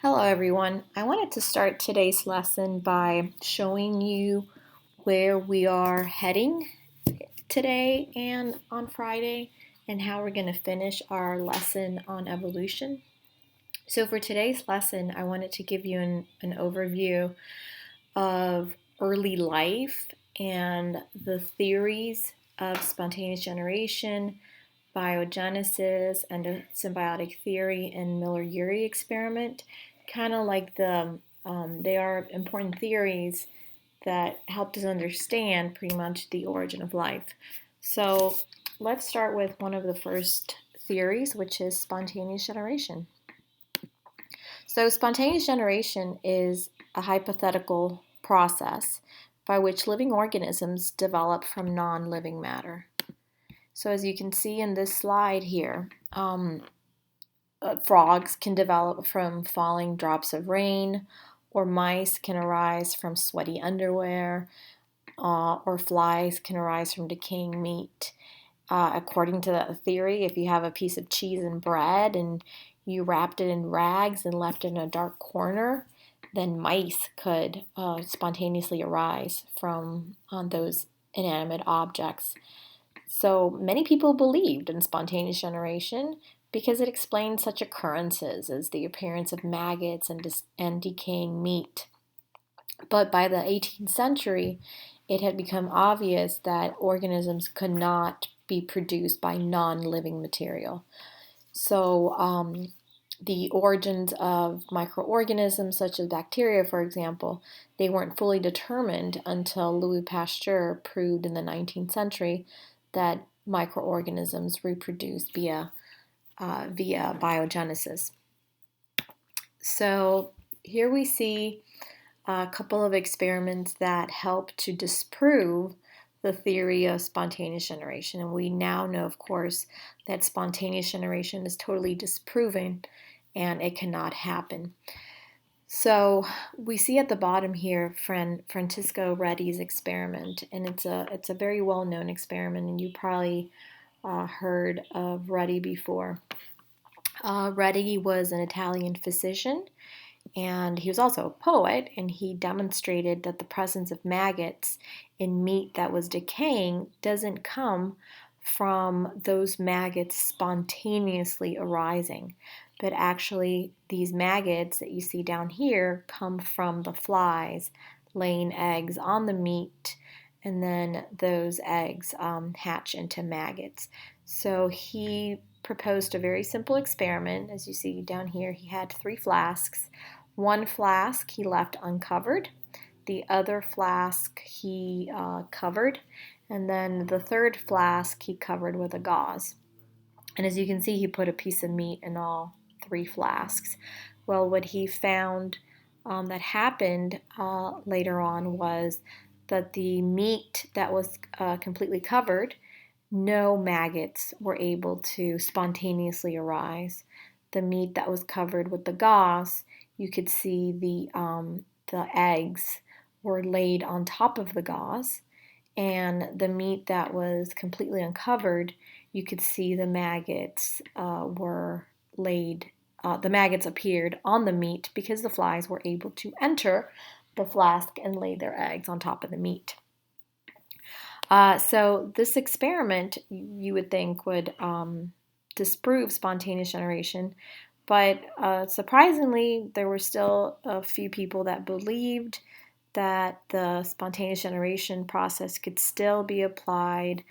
Hello everyone. I wanted to start today's lesson by showing you where we are heading today and on Friday and how we're going to finish our lesson on evolution. So for today's lesson, I wanted to give you an overview of early life and the theories of spontaneous generation, abiogenesis, endosymbiotic theory, and Miller-Urey experiment. Kind of like they are important theories that helped us understand pretty much the origin of life. So let's start with one of the first theories, which is spontaneous generation. So spontaneous generation is a hypothetical process by which living organisms develop from non-living matter. So as you can see in this slide here, frogs can develop from falling drops of rain, or mice can arise from sweaty underwear, or flies can arise from decaying meat. According to that theory, if you have a piece of cheese and bread and you wrapped it in rags and left it in a dark corner, then mice could spontaneously arise from those inanimate objects. So many people believed in spontaneous generation because it explained such occurrences as the appearance of maggots and decaying meat. But by the 18th century, it had become obvious that organisms could not be produced by non-living material. So the origins of microorganisms such as bacteria, for example, they weren't fully determined until Louis Pasteur proved in the 19th century that microorganisms reproduce via biogenesis. So here we see a couple of experiments that help to disprove the theory of spontaneous generation. And we now know, of course, that spontaneous generation is totally disproven and it cannot happen. So we see at the bottom here Francisco Redi's experiment, and it's a very well-known experiment, and you probably heard of Redi before. Redi was an Italian physician, and he was also a poet, and he demonstrated that the presence of maggots in meat that was decaying doesn't come from those maggots spontaneously arising, but actually these maggots that you see down here come from the flies laying eggs on the meat, and then those eggs hatch into maggots. So he proposed a very simple experiment. As you see down here, he had 3 flasks. One flask he left uncovered, the other flask he covered, and then the third flask he covered with a gauze. And as you can see, he put a piece of meat in all 3 flasks. Well, what he found that happened later on was that the meat that was completely covered, no maggots were able to spontaneously arise. The meat that was covered with the gauze, you could see the eggs were laid on top of the gauze, and the meat that was completely uncovered, you could see the maggots were laid. The maggots appeared on the meat because the flies were able to enter the flask and lay their eggs on top of the meat. So this experiment, you would think, would disprove spontaneous generation, but surprisingly, there were still a few people that believed that the spontaneous generation process could still be applied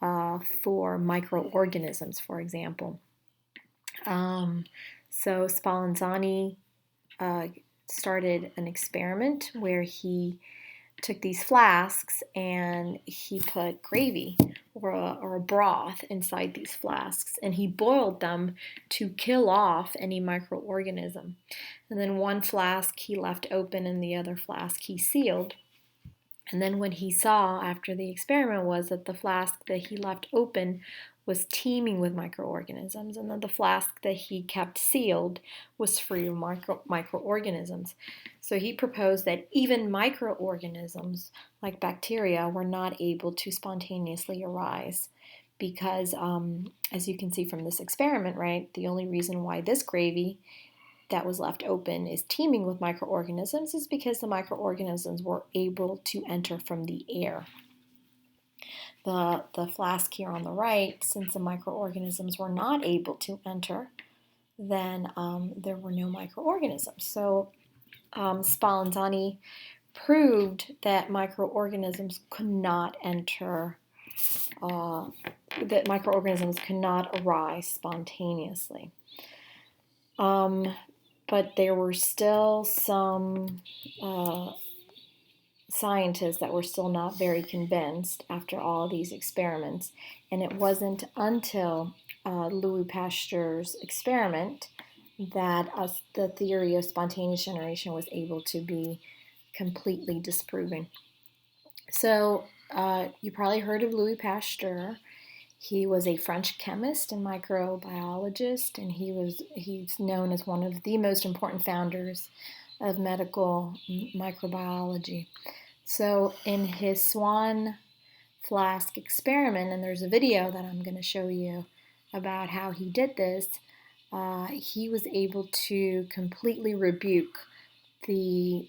for microorganisms, for example. So Spallanzani started an experiment where he took these flasks and he put gravy or a broth inside these flasks, and he boiled them to kill off any microorganism. And then one flask he left open and the other flask he sealed. And then what he saw after the experiment was that the flask that he left open was teeming with microorganisms, and then the flask that he kept sealed was free of microorganisms. So he proposed that even microorganisms, like bacteria, were not able to spontaneously arise because, as you can see from this experiment, right, the only reason why this gravy that was left open is teeming with microorganisms is because the microorganisms were able to enter from the air. The flask here on the right, since the microorganisms were not able to enter, then there were no microorganisms. So Spallanzani proved that microorganisms could not enter, that microorganisms could not arise spontaneously. But there were still some scientists that were still not very convinced after all these experiments, and it wasn't until Louis Pasteur's experiment that the theory of spontaneous generation was able to be completely disproven. So you probably heard of Louis Pasteur. He was a French chemist and microbiologist, and he's known as one of the most important founders of medical microbiology. So in his swan flask experiment, and there's a video that I'm going to show you about how he did this, he was able to completely rebuke the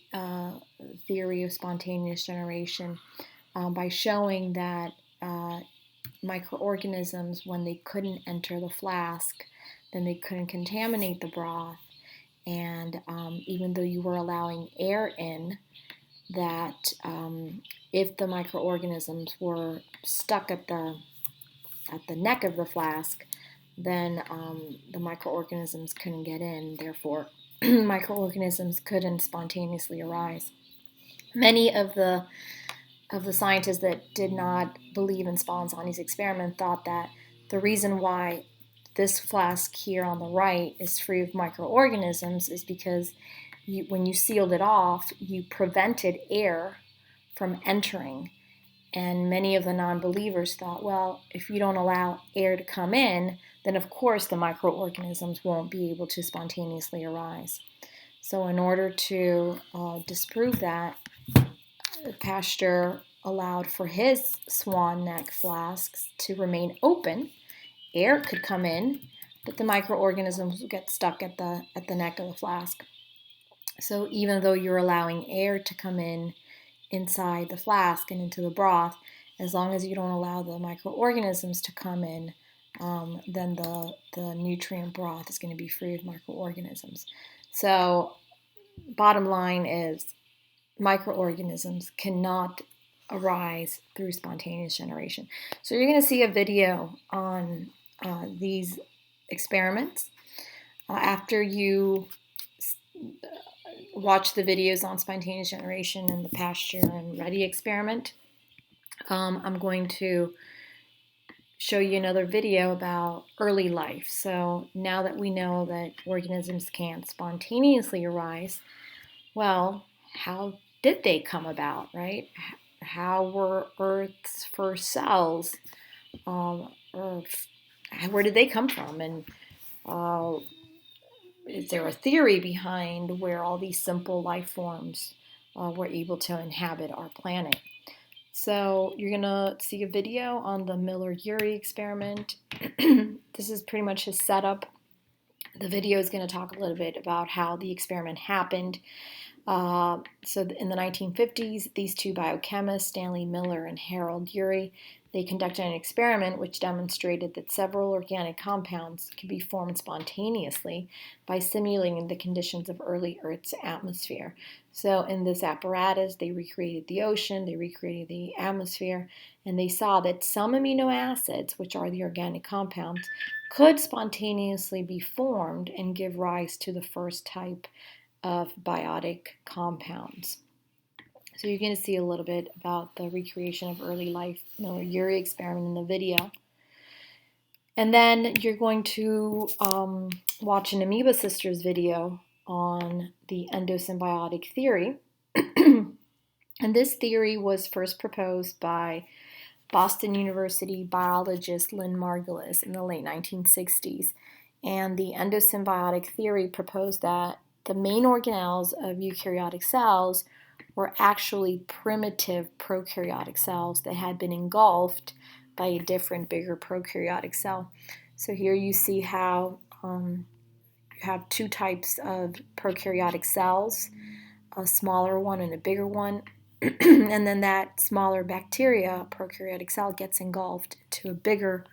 theory of spontaneous generation by showing that microorganisms, when they couldn't enter the flask, then they couldn't contaminate the broth, and even though you were allowing air in, that if the microorganisms were stuck at the neck of the flask, then the microorganisms couldn't get in. Therefore, microorganisms couldn't spontaneously arise. Many of the scientists that did not believe in Spallanzani's experiment thought that the reason why this flask here on the right is free of microorganisms is because when you sealed it off, you prevented air from entering. And many of the non-believers thought, well, if you don't allow air to come in, then of course the microorganisms won't be able to spontaneously arise. So in order to disprove that, Pasteur allowed for his swan neck flasks to remain open. Air could come in, but the microorganisms would get stuck at the neck of the flask. So even though you're allowing air to come in inside the flask and into the broth, as long as you don't allow the microorganisms to come in, then the nutrient broth is going to be free of microorganisms. So bottom line is microorganisms cannot arise through spontaneous generation. So you're going to see a video on these experiments. After you watch the videos on spontaneous generation and the Pasteur and Reddy experiment, I'm going to show you another video about early life. So now that we know that organisms can't spontaneously arise, well, how did they come about, right? How were Earth's first cells, or where did they come from? And is there a theory behind where all these simple life forms were able to inhabit our planet? So you're going to see a video on the Miller-Urey experiment. This is pretty much his setup. The video is going to talk a little bit about how the experiment happened. So in the 1950s, these two biochemists, Stanley Miller and Harold Urey, they conducted an experiment which demonstrated that several organic compounds could be formed spontaneously by simulating the conditions of early Earth's atmosphere. So in this apparatus, they recreated the ocean, they recreated the atmosphere, and they saw that some amino acids, which are the organic compounds, could spontaneously be formed and give rise to the first type of biotic compounds. So you're going to see a little bit about the recreation of early life Miller-Urey experiment in the video. And then you're going to watch an Amoeba Sisters video on the endosymbiotic theory. And this theory was first proposed by Boston University biologist Lynn Margulis in the late 1960s. And the endosymbiotic theory proposed that the main organelles of eukaryotic cells were actually primitive prokaryotic cells that had been engulfed by a different, bigger prokaryotic cell. So here you see how have two types of prokaryotic cells, a smaller one and a bigger one. And then that smaller bacteria, prokaryotic cell, gets engulfed into a bigger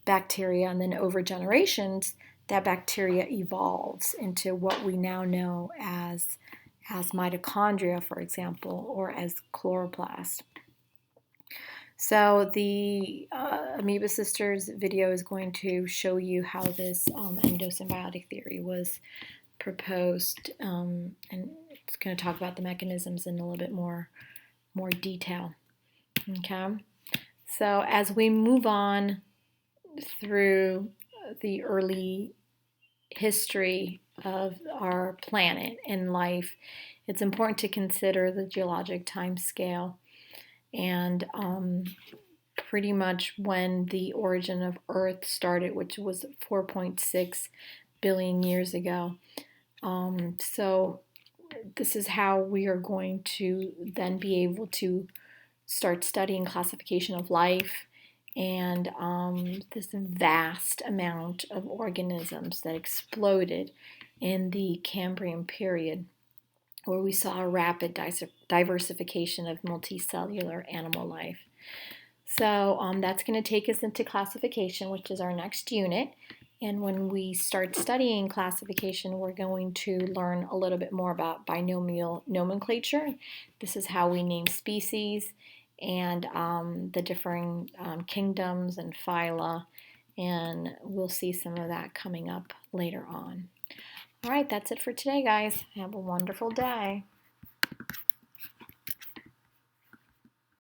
bacteria, and then over generations, that bacteria evolves into what we now know as mitochondria, for example, or as chloroplasts. So the Amoeba Sisters video is going to show you how this endosymbiotic theory was proposed, and it's going to talk about the mechanisms in a little bit more detail. Okay, so as we move on through the early history of our planet and life, it's important to consider the geologic time scale and pretty much when the origin of Earth started, which was 4.6 billion years ago. So this is how we are going to then be able to start studying classification of life and this vast amount of organisms that exploded in the Cambrian period, where we saw a rapid diversification of multicellular animal life. So that's going to take us into classification, which is our next unit. And when we start studying classification, we're going to learn a little bit more about binomial nomenclature. This is how we name species and the differing kingdoms and phyla. And we'll see some of that coming up later on. All right, that's it for today, guys. Have a wonderful day.